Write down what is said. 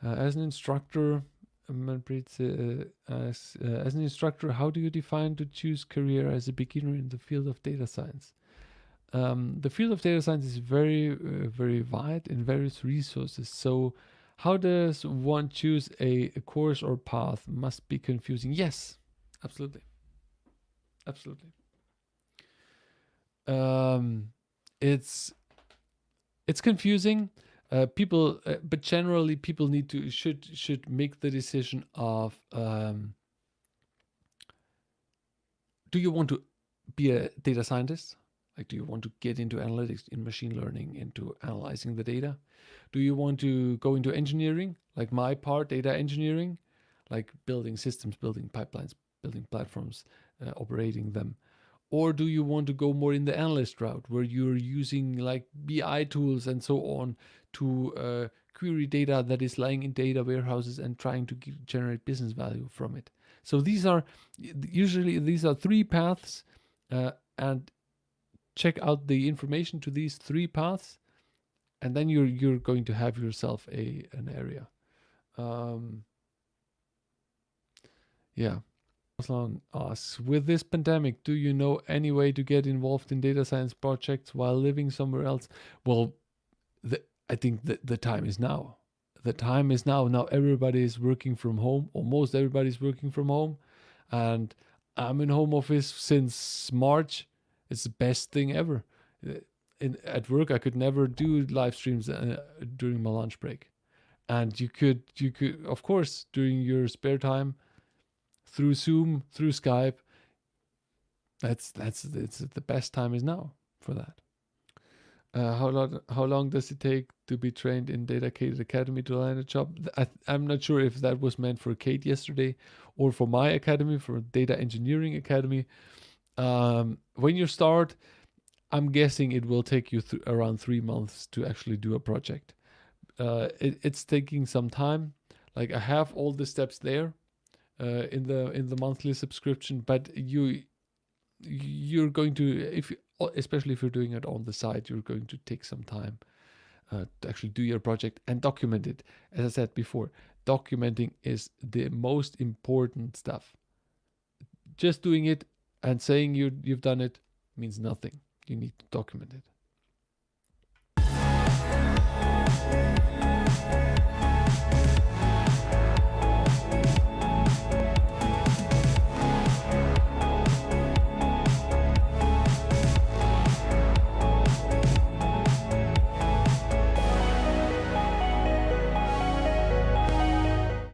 As an instructor, as an instructor, how do you define to choose career as a beginner in the field of data science? The field of data science is very wide in various resources. So, how does one choose a course or path? Must be confusing. Yes, absolutely, absolutely. Um, it's it's confusing. People, but generally, people should make the decision of do you want to be a data scientist? Like, do you want to get into analytics, in machine learning, into analyzing the data? Do you want to go into engineering, like my part, data engineering, like building systems, building pipelines, building platforms, operating them? Or do you want to go more in the analyst route where you're using like BI tools and so on to query data that is lying in data warehouses and trying to generate business value from it? So these are three paths, and check out the information to these three paths, and then you're going to have yourself an area. Yeah. Aslan asks, with this pandemic, do you know any way to get involved in data science projects while living somewhere else? Well, I think that the time is now. The time is now. Now everybody is working from home. Almost everybody is working from home. And I'm in home office since March. It's the best thing ever. At work, I could never do live streams during my lunch break. And you could, of course, during your spare time, through Zoom, through Skype. It's the best time is now for that. How long does it take to be trained in Dedicated Academy to land a job? I'm not sure if that was meant for Kate yesterday or for my academy, for Data Engineering Academy. When you start, I'm guessing it will take you around 3 months to actually do a project. It's taking some time. Like, I have all the steps there in the monthly subscription, but you're going to, especially if you're doing it on the side, you're going to take some time to actually do your project and document it. As I said before, documenting is the most important stuff. Just doing it and saying you've done it means nothing. You need to document it.